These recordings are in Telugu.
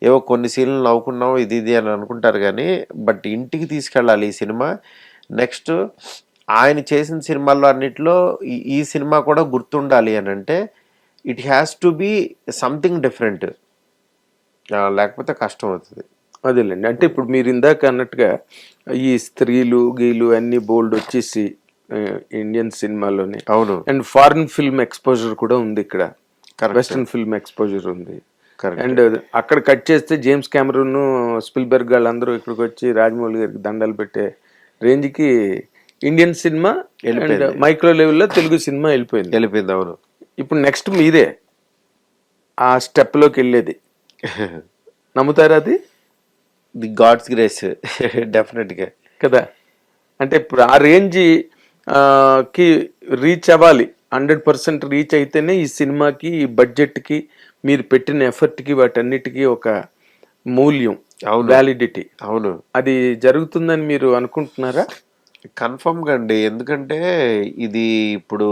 ఏవో కొన్ని సీన్లు నవ్వుకున్నాం ఇది ఇది అని అనుకుంటారు కానీ బట్ ఇంటికి తీసుకెళ్ళాలి ఈ సినిమా. నెక్స్ట్ ఆయన చేసిన సినిమాల్లో అన్నిట్లో ఈ సినిమా కూడా గుర్తుండాలి అని అంటే it has to be something different, లేకపోతే కష్టం అవుతుంది. అదేలేండి. అంటే ఇప్పుడు మీరు ఇందాక అన్నట్టుగా ఈ స్త్రీలు గీలు అన్ని బోల్డ్ వచ్చేసి ఇండియన్ సినిమాలోనే, అవును, అండ్ ఫారిన్ ఫిల్మ్ ఎక్స్పోజర్ కూడా ఉంది ఇక్కడ, కరెక్ట్, వెస్టర్న్ ఫిల్మ్ ఎక్స్పోజర్ ఉంది. కరెక్ట్. అండ్ అక్కడ కట్ చేస్తే జేమ్స్ కెమెరూన్, స్పిల్బర్గ్ వాళ్ళందరూ ఇక్కడికి వచ్చి రాజమౌళి గారికి దండాలు పెట్టే రేంజ్కి ఇండియన్ సినిమా అండ్ మైక్రో లెవెల్లో తెలుగు సినిమా వెళ్ళిపోయింది. అవును. ఇప్పుడు నెక్స్ట్ మీదే ఆ స్టెప్లోకి వెళ్ళేది. నమ్ముతారా అది? ది గాడ్స్ గ్రేస్ డెఫినెట్గా కదా. అంటే ఇప్పుడు ఆ రేంజ్ కి రీచ్ అవ్వాలి, 100% రీచ్ అయితేనే ఈ సినిమాకి, ఈ బడ్జెట్కి, మీరు పెట్టిన ఎఫర్ట్కి, వాటన్నిటికీ ఒక మూల్యం, వ్యాలిడిటీ. అవును, అది జరుగుతుందని మీరు అనుకుంటున్నారా? కన్ఫర్మ్గా అండి. ఎందుకంటే ఇది ఇప్పుడు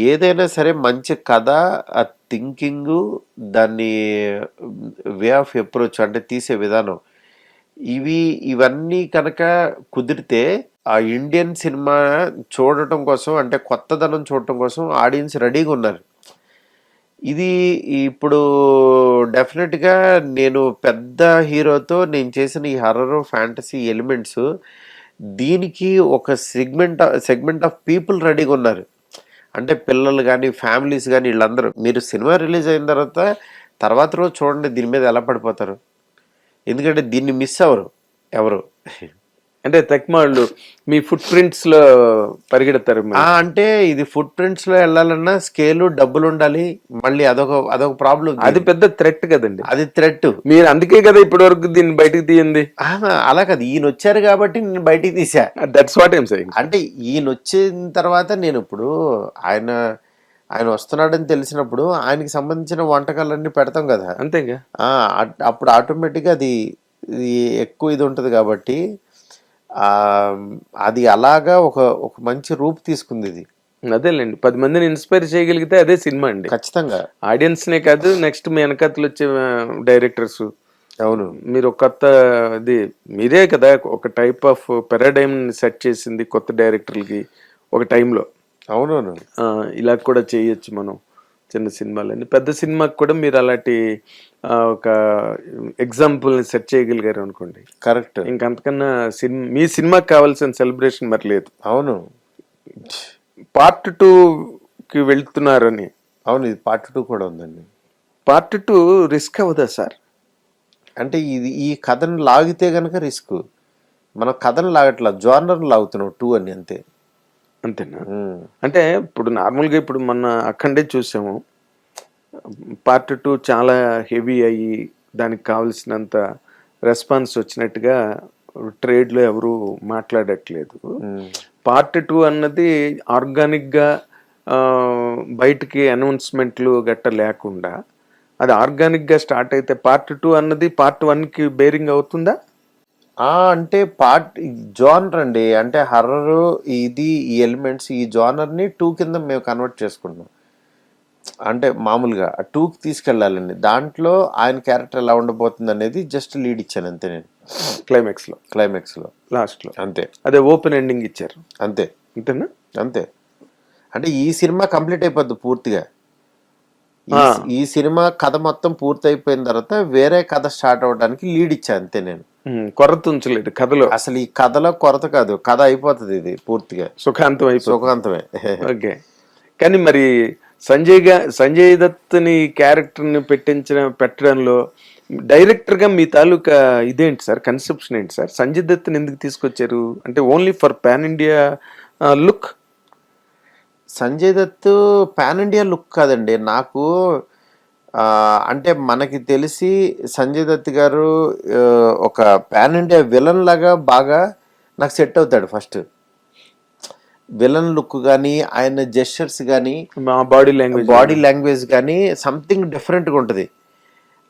ఏదైనా సరే మంచి కథ, ఆ థింకింగ్, దాన్ని వే ఆఫ్ అప్రోచ్ అంటే తీసే విధానం, ఇవన్నీ కనుక కుదిరితే ఆ ఇండియన్ సినిమా చూడటం కోసం, అంటే కొత్తదనం చూడటం కోసం ఆడియన్స్ రెడీగా ఉన్నారు. ఇది ఇప్పుడు డెఫినెట్గా నేను పెద్ద హీరోతో నేను చేసిన ఈ హర్రర్ ఫ్యాంటసీ ఎలిమెంట్స్, దీనికి ఒక సెగ్మెంట్ ఆఫ్ పీపుల్ రెడీగా ఉన్నారు. అంటే పిల్లలు కానీ ఫ్యామిలీస్ కానీ వీళ్ళందరూ, మీరు సినిమా రిలీజ్ అయిన తర్వాత రోజు చూడండి దీని మీద ఎలా పడిపోతారు. ఎందుకంటే దీన్ని మిస్ అవ్వరు ఎవరు. అంటే తెక్మాళ్ళు మీ ఫుట్ ప్రింట్స్ లో పరిగెడతారు. అంటే ఇది ఫుట్ ప్రింట్స్ లో వెళ్ళాలన్నా స్కేలు, డబ్బులు ఉండాలి. మళ్ళీ అదొక ప్రాబ్లం. అది పెద్ద థ్రెట్ కదండి. అది థ్రెట్. మీరు అందుకే కదా ఇప్పటి వరకు దీన్ని బయటకు తీయండి. అలా కాదు, ఈయన వచ్చారు కాబట్టి నేను బయటికి తీసా. That's what I'm saying. అంటే ఈయన వచ్చిన తర్వాత నేను ఇప్పుడు ఆయన వస్తున్నాడని తెలిసినప్పుడు ఆయనకి సంబంధించిన వంటకాలన్నీ పెడతాం కదా. అంతేగా. అప్పుడు ఆటోమేటిక్గా అది ఎక్కువ ఇది ఉంటుంది కాబట్టి అది అలాగా ఒక మంచి రూపు తీసుకుంది ఇది. అదేలేండి, 10 మందిని ఇన్స్పైర్ చేయగలిగితే అదే సినిమా అండి. ఖచ్చితంగా ఆడియన్స్ నే కాదు, నెక్స్ట్ మీ వెనకతలు వచ్చే డైరెక్టర్స్. అవును, మీరు ఒక కొత్త ఇది మీరే కదా ఒక టైప్ ఆఫ్ పారాడైమ్ సెట్ చేసింది కొత్త డైరెక్టర్లకి ఒక టైంలో. అవునవును, ఇలా కూడా చేయొచ్చు మనం చిన్న సినిమాలని. పెద్ద సినిమాకి కూడా మీరు అలాంటి ఒక ఎగ్జాంపుల్ని సెట్ చేయగలిగారు అనుకోండి. కరెక్ట్. ఇంకంతకన్నా మీ సినిమాకి కావాల్సిన సెలబ్రేషన్ మరి లేదు. అవును, పార్ట్ 2కి వెళ్తున్నారని. అవును, ఇది పార్ట్ 2 కూడా ఉందండి. పార్ట్ 2 రిస్క్ అవ్వదా సార్? అంటే ఈ కథను లాగితే గనక రిస్క్. మనం కథను లాగట్లా, జోనర్ లాగుతున్నాం 2 అని, అంతే. అంతేనా? అంటే ఇప్పుడు నార్మల్గా ఇప్పుడు మన అఖండే చూసాము, పార్ట్ 2 చాలా హెవీ అయ్యి దానికి కావలసినంత రెస్పాన్స్ వచ్చినట్టుగా ట్రేడ్లో ఎవరు మాట్లాడట్లేదు. పార్ట్ 2 అన్నది ఆర్గానిక్గా బయటికి అనౌన్స్మెంట్లు గట్ట లేకుండా అది ఆర్గానిక్గా స్టార్ట్ అయితే పార్ట్ 2 అన్నది పార్ట్ 1కి బేరింగ్ అవుతుందా? అంటే జోనర్ అండి. అంటే హర్రర్ ఇది, ఈ ఎలిమెంట్స్, ఈ జోనర్ని 2 కింద మేము కన్వర్ట్ చేసుకుంటున్నాం. అంటే మామూలుగా 2కి తీసుకెళ్ళాలండి. దాంట్లో ఆయన క్యారెక్టర్ ఎలా ఉండబోతుంది అనేది జస్ట్ లీడ్ ఇచ్చాను అంతే నేను. క్లైమాక్స్లో లాస్ట్లో అంతే. అదే ఓపెన్ ఎండింగ్ ఇచ్చారు అంతే. అంతేనా? అంతే. అంటే ఈ సినిమా కంప్లీట్ అయిపోద్ది పూర్తిగా. ఈ సినిమా కథ మొత్తం పూర్తి అయిపోయిన తర్వాత వేరే కథ స్టార్ట్ అవడానికి లీడ్ ఇచ్చా అంతే నేను. కొరత ఉంచలేదు కథలో. అసలు ఈ కథలో కొరత కాదు, కథ అయిపోతుంది ఇది పూర్తిగా సుఖాంతమే. ఓకే. కానీ మరి సంజయ్ దత్ని క్యారెక్టర్ని పెట్టడంలో డైరెక్టర్గా మీ తాలూకా ఇదేంటి సార్, కన్సెప్షన్ ఏంటి సార్? సంజయ్ దత్ని ఎందుకు తీసుకొచ్చారు? అంటే only for pan India look? Sanjay Dutt pan India look కాదండి నాకు. అంటే మనకి తెలిసి సంజయ్ దత్ గారు ఒక పాన్ ఇండియా విలన్ లాగా బాగా నాకు సెట్ అవుతాడు. ఫస్ట్ విలన్ లుక్ కానీ, ఆయన జెస్చర్స్ కానీ, బాడీ లాంగ్వేజ్ కానీ సంథింగ్ డిఫరెంట్గా ఉంటుంది.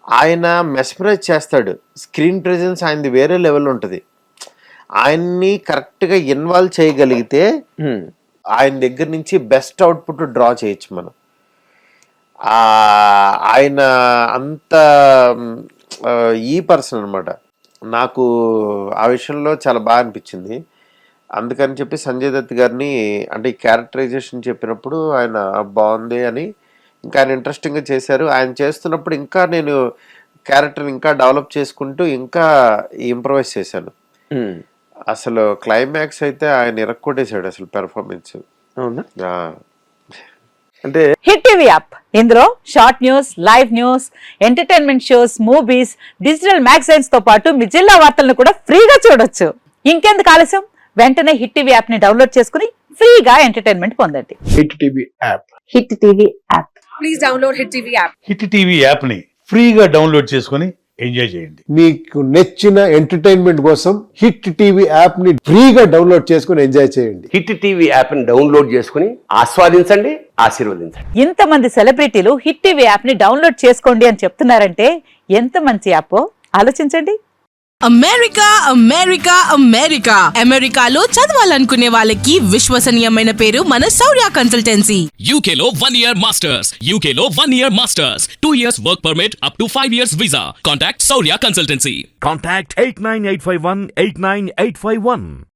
ఆయన మెస్మరైజ్ చేస్తాడు. స్క్రీన్ ప్రెజెన్స్ ఆయనది వేరే లెవెల్ ఉంటుంది. ఆయన్ని కరెక్ట్గా ఇన్వాల్వ్ చేయగలిగితే ఆయన దగ్గర నుంచి బెస్ట్ అవుట్పుట్ డ్రా చేయొచ్చు మనం. ఆయన అంత ఈ పర్సన్ అనమాట. నాకు ఆ విషయంలో చాలా బాగా అనిపించింది. అందుకని చెప్పి సంజయ్ దత్ గారిని అంటే ఈ క్యారెక్టరైజేషన్ చెప్పినప్పుడు ఆయన బాగుంది అని ఇంకా ఆయన ఇంట్రెస్టింగ్గా చేశారు. ఆయన చేస్తున్నప్పుడు ఇంకా నేను క్యారెక్టర్ని ఇంకా డెవలప్ చేసుకుంటూ ఇంకా ఇంప్రవైజ్ చేశాను. అసలు క్లైమాక్స్ అయితే ఆయన ఇరక్కొట్టేశాడు అసలు పెర్ఫార్మెన్స్. అవునా? అంటే హిట్ టీవీ యాప్ ఇందులో short news, live news, entertainment shows, movies, digital magazines తో పాటు మీ జిల్లా వార్తలను కూడా ఫ్రీగా చూడొచ్చు. ఇంకెందుకు ఆలస్యం, వెంటనే హిట్ టీవీ యాప్ ని డౌన్లోడ్ చేసుకుని ఫ్రీగా ఎంటర్టైన్మెంట్ పొందండి. Hit TV app. Hit TV app. Please download hit TV app. Hit TV యాప్ని ఫ్రీగా డౌన్లోడ్ చేసుకొని ఎంజాయ్ చేయండి. మీకు నచ్చిన ఎంటర్టైన్మెంట్ కోసం హిట్ టీవీ యాప్ ని ఫ్రీగా డౌన్లోడ్ చేసుకుని ఎంజాయ్ చేయండి. హిట్ టీవీ యాప్ ని డౌన్లోడ్ చేసుకుని ఆస్వాదించండి, ఆశీర్వదించండి. ఇంతమంది సెలబ్రిటీలు హిట్ టీవీ యాప్ ని డౌన్లోడ్ చేసుకోండి అని చెప్తున్నారంటే ఎంత మంచి యాప్ ఆలోచించండి. అమెరికా అమెరికా అమెరికా అమెరికాలో చదవాలనుకునే వాళ్ళకి విశ్వసనీయమైన పేరు మన శౌర్య కన్సల్టెన్సీ. UK లో 1 year masters. UK లో 1 year masters. 2 years work permit up to 5 years visa. Contact Saurya Consultancy. Contact 89851 89851.